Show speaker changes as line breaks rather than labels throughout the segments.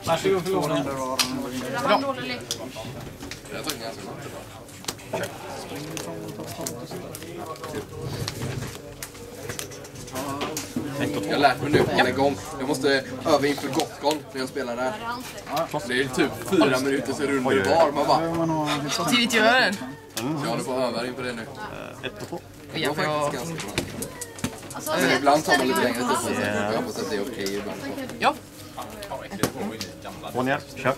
Varsågod för gården.
Bra.
Jag har lärt mig nu en gång. Jag måste öva inför Gotcon när jag spelar där. Det är typ 4 minuter så runder var. Man bara...
Så tidigt gör den.
Jag håller på att öva inför det nu.
1 och 2.
Det går faktiskt ganska bra. Ibland tar man lite längre tid på sig. Jag hoppas att det är okej ibland.
Ja.
Och ner, kör.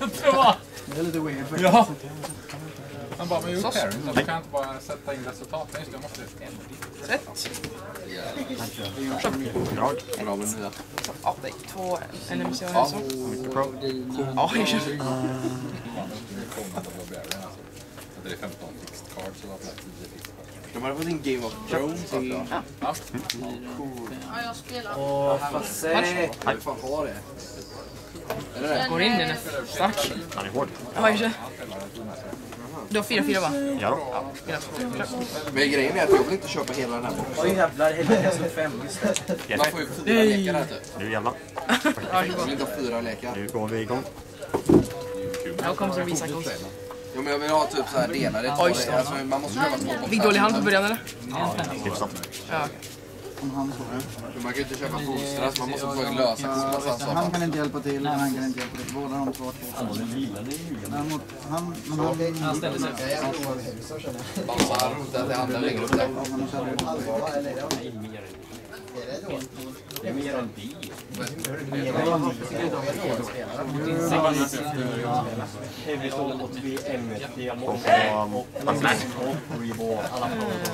Det är lite weird.
Ja. Han bara, men gjort pairing, så du kan inte bara sätta in resultaten. Just det, jag måste...
Rätt.
Drag.
Bra med nya.
Ja, det är 2 NMC och hälso. Ja, jag kör.
Det är 15 fixed cards och 10 fixed cards.
De har fått en Game of Thrones.
Ja.
Ja, jag spelar.
Jag vill fan ha det. Är det det?
Går in den är stark.
Han är hård.
Ja, jag kör. Du har 4-4 va?
Ja då.
Ja,
Men grejen är att jag vill inte köpa hela den här boxen.
Oj jävlar, helvete som 5.
Man får ju 4 lekar här typ.
Nu jävlar.
Ja,
Jag vill inte ha 4 lekar.
Nu går vi igång.
jag kommer som visa konst.
Jo, men jag vill ha typ så här delade.
Oj, så.
Alltså, man måste köpa 2 boxar.
Fick dålig hand på början eller?
Hyfsat.
Ja.
Man kan ju inte köpa boostrar, så man måste få lösa
Han kan inte hjälpa till, han kan inte hjälpa till. Båda de två. Han ställer sig.
Man bara rotar till andra längre upp där.
Det är mer än bil.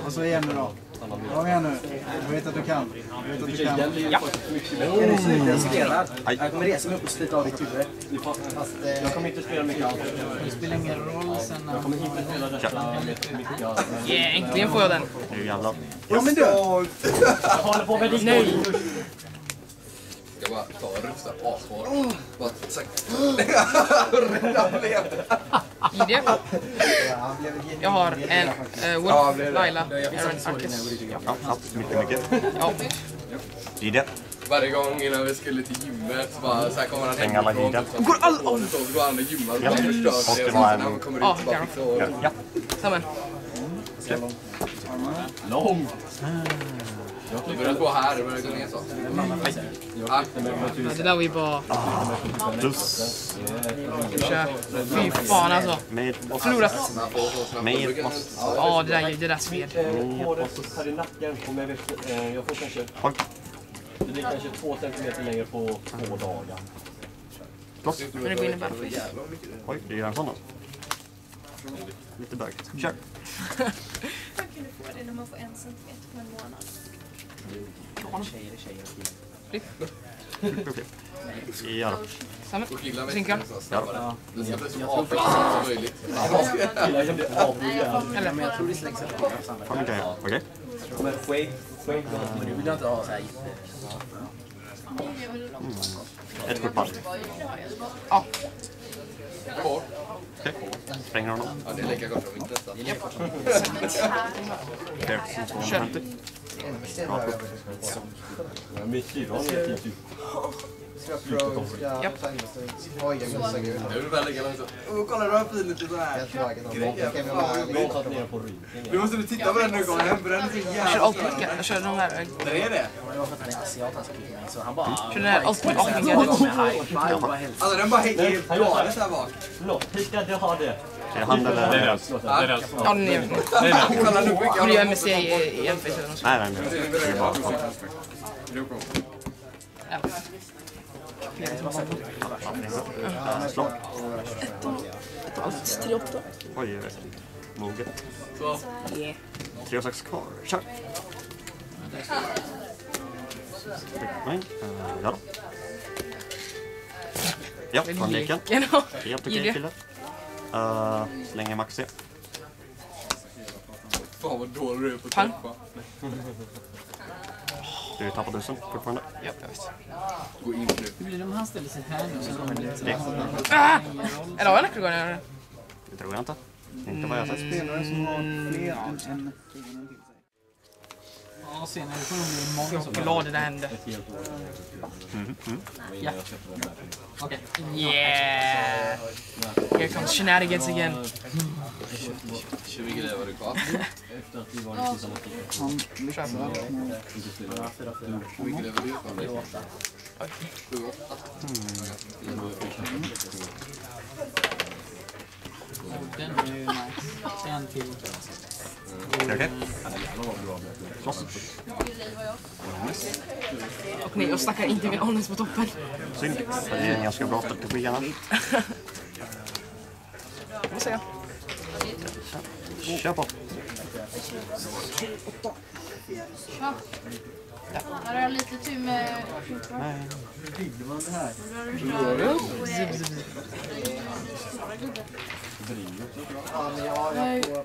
Och så igen nu då. Kom igen nu. Jag vet att du kan.
Ja. Jag spelar. Jag kommer resa mig upp och slita av ditt huvud. Jag kommer inte spela mycket alls.
Det spelar ingen roll sen när...
Jag kommer inte spela detta.
Äntligen får jag den.
Nu jävlar.
Ja men du! Jag håller på med ditt. Nej!
Jag bara ta och rufsa ashårt. Bara sagt. Rädda blev.
ID. Jag har en Wolf, Laila, Aaron, Arcus.
Ja, mycket.
Ja.
ID.
Varje gång innan vi skulle till gymmet så bara så här kommer han
Stäng alla hiden.
Går all...
Så går han och gymmar och
Ja.
förstör
Och
det.
det
Och
var
sen när man
en...
kommer
Ja,
ut så bara fixa och...
Ja.
Samman.
Lång!
Det börjar gå här, det börjar gå ner så. Ja.
Det där var ju bara...
Plus.
Kör. Fy fan alltså.
Med.
Förlorat.
Med.
Ja, det där sved.
Och så tar det nacken på mig. Jag får kanske...
Oj.
Det blir kanske 2 centimeter längre på 2 dagar.
Kloss.
Men det går in i Battlefield.
Oj, det är en sån alltså. Lite bög. Kör.
Hur kan du få det när man får 1 centimeter på en månad?
Flipp.
Ja då.
Samman.
Och killar
Sinkar.
Ja då.
Det ska bli så avfälligt som möjligt.
Eller?
Men jag tror det släcks upp.
Fan, okej. Okej.
Men skägg.
Men du vill inte ha så här...
Ett kort par.
Ja.
Kvar.
Okej. Spränger honom.
Ja, det är lika gott som inte nästan.
Där. 250.
Min syron är typ...
Japp.
Jag vill bara lägga långt så. Kolla, du har fin lite så här.
Jag satt ner på ryggen.
Du måste titta på den nu gången hem, för den är så
Jag kör
jävla...
Ultimate. Jag kör de här...
Det är det.
Så han bara...
Kör den här Ultimate Offing-gardet.
Alltså den bara hänger helt galet här bak.
Förlåt, hur ska jag ha det?
Är det hand eller?
Det är rätt.
Ja, den är...
Kolla nu mycket.
Borde jag MSC i en face eller något.
Nej, nej. Det är bara
Ja.
slag.
3-8.
Oj, moget.
Yeah.
3 och 6 kvar. Kör. Nej. Ja då. Ja, från leken. Helt okej kille. Slänger max C.
Fan vad dålig du är på att
Pang.
träffa.
Du tappar dussen fortfarande.
Ja, jag visst.
Gå in nu.
Hur blir det om han ställer sig här nu så har han lite så
Det.
Ah! Eller har jag näckrogång?
Det tror jag inte. Inte vad jag sett.
spelare som har fler än 10 till sig.
Ja, sen är det förmodligen många som...
Jag glad det där hände. Ja.
Okej.
Yeah! Here comes shenanigans again.
20 lever det kvar.
Han lyckas väl.
20 lever det kvar. 7, 8.
Den är ju nice. En till.
Okej. Slåss.
Och nej, jag snackar inte med Honest på toppen.
Synd. Det är en ganska bra strategi annars.
Jag måste säga.
Kör på.
Här har jag lite tur med...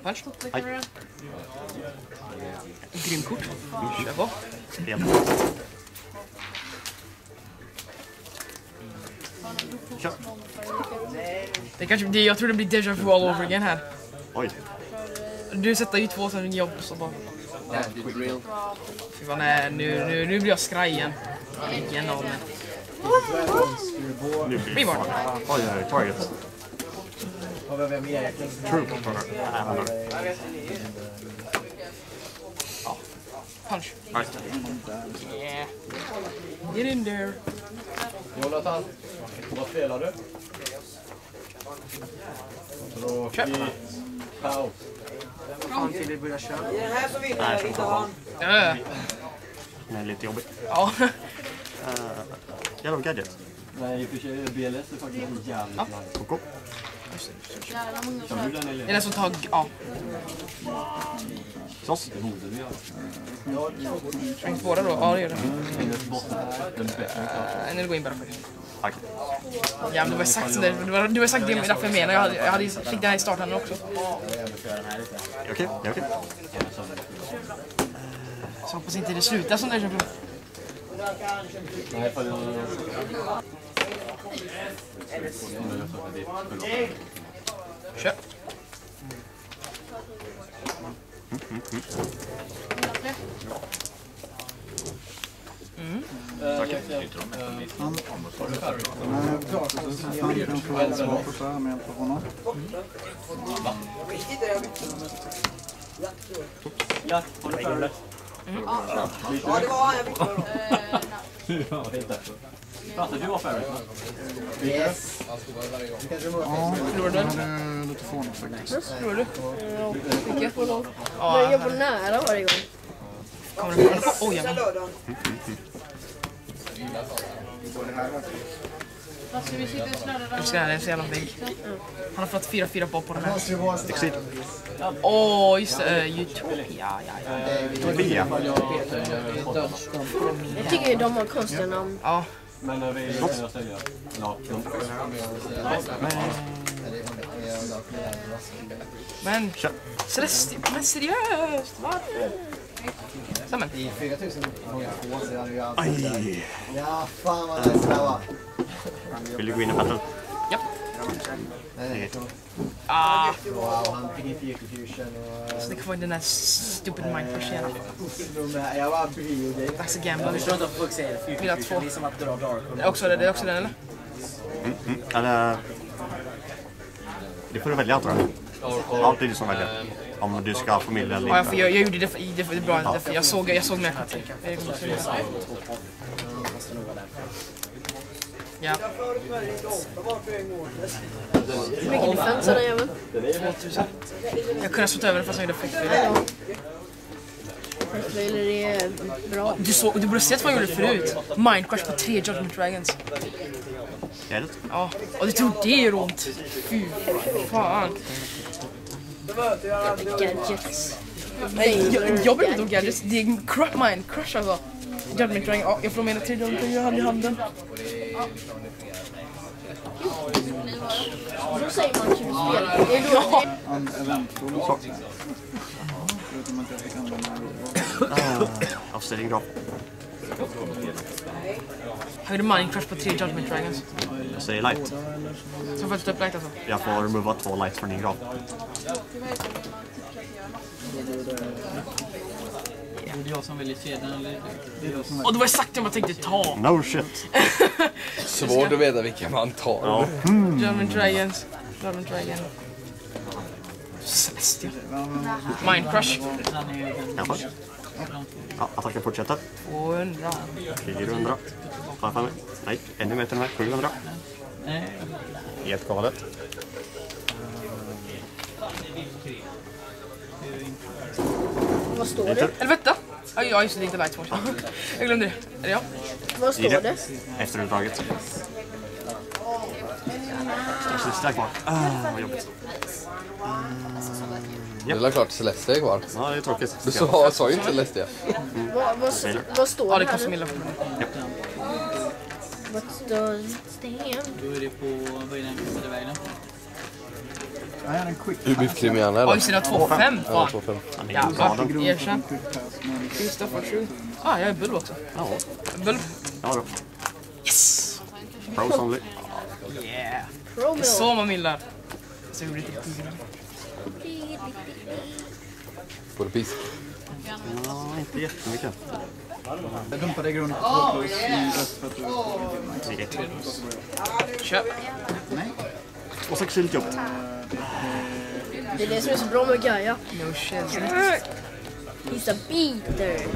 Punch. Grym kort. Kör på.
Spel. Kör.
Det kanske, jag tror det blir déjà vu all over again här.
Oj.
Du sätter ju 2 sen jobb så bara... Fy fan, nej, nu blir jag skraj igen. Igen av mig.
Nu blir
Blir
det
bara.
Oj, target. True.
Punch.
Right.
Yeah. Get in there.
Jonathan, vad spelar du?
Köp.
Paus.
Fan,
Filip börjar köra.
Nej, jag ska ta honom. Det är lite jobbigt.
Ja.
Yellow gadget.
Nej, i och för sig BLS är faktiskt jävligt nice.
Koko.
Det är den som tar... Ja.
Slåss.
Strength båda då? Ja, det gör det. Eller gå in bara först.
Tack.
Ja, men det var exakt så där. Du var exakt det därför jag menar. Jag hade fick den här i starten också.
Okej.
Så hoppas inte det slutar som det är.
Nej, för jag...
Kör.
Han kan få ett svar på så här med hjälp av honom.
Ja, har du för det?
Ja, det var han jag fick.
Ja, helt rätt. Pratar du var färdig?
Yes.
Ja, det är lite fånigt faktiskt.
Tror du?
Men jag var nära varje gång.
Kommer du på? Oj, jävlar. Jag ska det är så jävla vägg. Han har fått 4-4 på den här.
Exit.
Åh, just det. Utopia. Ja.
Utopia.
Jag tycker de har konstiga namn.
Ja.
Men vi kan sälja. Ja.
Men seriöst, varför? Samman.
4000 gånger 2 så hade vi haft...
Aj.
Ja, fan vad det ska vara.
Vill du gå in i battle?
Japp.
Nej,
Wow,
han fick inte Fusion och...
Så det kan vara den där stupid mindpush igen.
Jag var bryr dig.
Dags att gambla.
Jag förstår inte att folk säger
Vill ha 2.
det är som att dra dark.
Det är också den eller?
Eller... Det får du välja, tror jag. Ja, det är du som väljer. Om du ska ha familj eller
Ja,
inte.
jag gjorde det bra. Därför jag såg med kort. Ja.
hur mycket defense har den jäveln?
2000. Jag kunde ha stått över det fast jag gjorde effekt.
Trailer är bra.
Du borde sett vad jag gjorde förut. Mindcrush på 3 Judgment Dragons.
Är det?
Ja, och det tog det gör ont. Fy fan.
Gadgets.
Nej, jag behöver inte gadgets. Det är Mindcrush alltså. Judgment Dragon. Ja, jag får med 3 Judgment Dragon hand i handen.
Så säger man kul spel. Det är då
Han eventfull sak. Förutom att jag fick använda här.
Avställning då.
Jag gjorde Mindcrush på 3 Judgment Dragons.
Jag säger light.
Så får jag ta upp light alltså.
Jag får remova 2 lights från din grav.
det jag som väljer kedjan eller det är jag som
Och det var exakt det man tänkte ta.
No shit.
Svårt att veta vilken man tar.
Ja.
German Dragons. German Dragon. Celestia. Mind Crush.
Kanske. Ja, attacken fortsätter.
200.
400. Nej, ännu mer till den här. 700. Helt galet.
Vad står det?
Eller vänta. Ja, just det, det är inte Lightforce. Jag glömde det. Är det jag?
Vad står det?
Efterutdraget. Sista kvar. Vad jobbigt.
Det är klart Celestia är kvar.
Ja, det är tråkigt.
Du sa ju inte Celestia.
Vad står
Ja,
det
det
här
kostar
nu?
Milla.
What's the stand?
Då är det på, vad är den kastade vägen?
Nej, han är en quick.
Hur mycket krim
Ja, just det, 2,5.
Ja,
Fan.
2,5.
Jävlar, erkänn. Kristoffer 7. Jag är Bulb också.
Ja,
Bulb.
ja då.
Yes!
Pros only.
Yeah.
Promo.
Så man millar. Så gjorde det.
Får du pisk?
Ja, inte jättemycket.
Jag dumpade i grunden på 2 plus i röst för att du...
Kör.
Och 6 är lite jobbigt.
Det är det som är så bra med Gaia.
No shit.
He's a beater.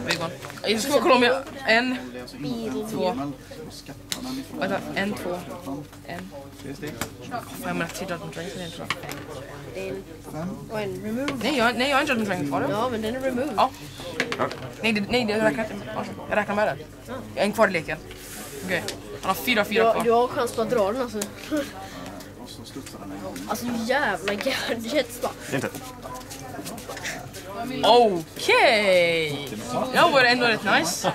Big one. Jag ska kolla om jag... 1, 2... Vänta, 1, 2... 1... Jag menar till Judgment Dragon, så det är inte bra.
Och en remove.
Nej, jag har en Judgment Dragon kvar.
Ja, men den är remove.
Ja. Nej, jag räknar inte. Jag räknar med det. Jag är en kvar i leken. Okej. Han har 4 kvar.
Du har chans på att dra den alltså. Alltså jävla gadgets bara.
Det är inte.
Okej! Ja, var det ändå rätt nice.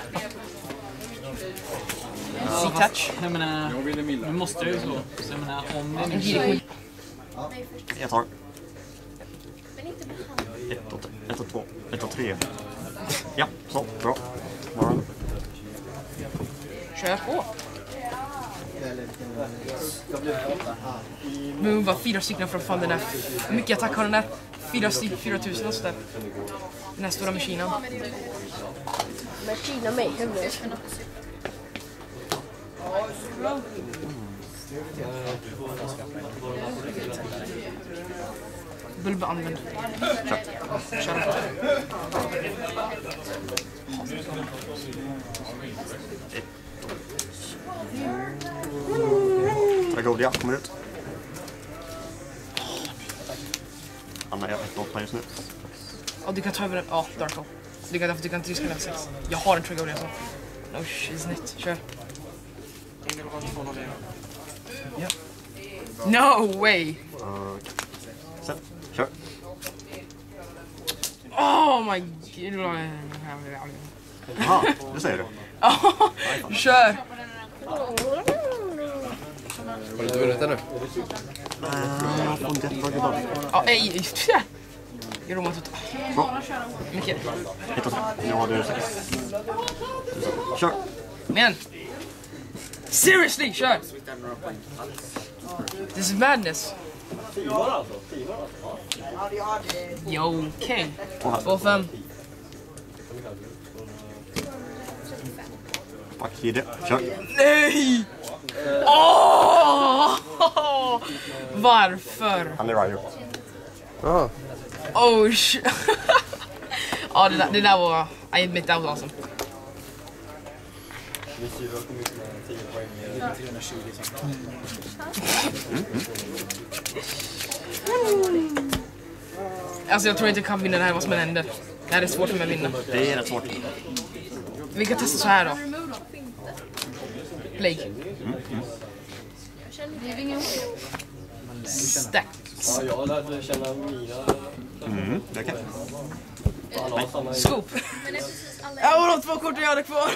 C-touch.
Jag menar, nu måste det ju så. Så jag menar, om det
En
nu...
girig.
Jag tar. 1 och 2. 1 och 3. Ja, så. Bra. Bra.
Kör på. Men var 4 stycken för fan den där. Hur mycket attack har den där? 4000 och sådär. Den här stora maskinen.
Machina Mayhem nu.
Bulb använd. Kör.
Dragolia kommer ut. Anna är 1-8 just nu.
Ja, du kan ta över den. Ja, Dark Hole. Du kan inte riska den 6. Jag har en Tragolia så. No shiznit. Kör. No way!
Sen, kör.
Oh my god.
Jaha, det säger du.
Kör!
Har du inte vunnit ännu?
Jag får inte jättedraget av.
Ja, ej. Jag rommar ut.
Bra.
Mycket.
1 och 3. Nu har du 6. Kör.
Men! Seriously, kör! This is madness. Yo, okej. 2-5.
Fuck det. Kör.
Nej! Åh! Varför?
Han är Ryu.
Jaha.
Oh shit. Ja, det där var... I admit that was awesome. Alltså jag tror inte jag kan vinna det här vad som än händer. Det här är svårt för mig att vinna.
Det är rätt svårt.
Vi kan testa så här då. Play. Stacks.
Jag lärde känna mina...
Det kan.
Scoop. Ja, och de 2 korten jag hade kvar.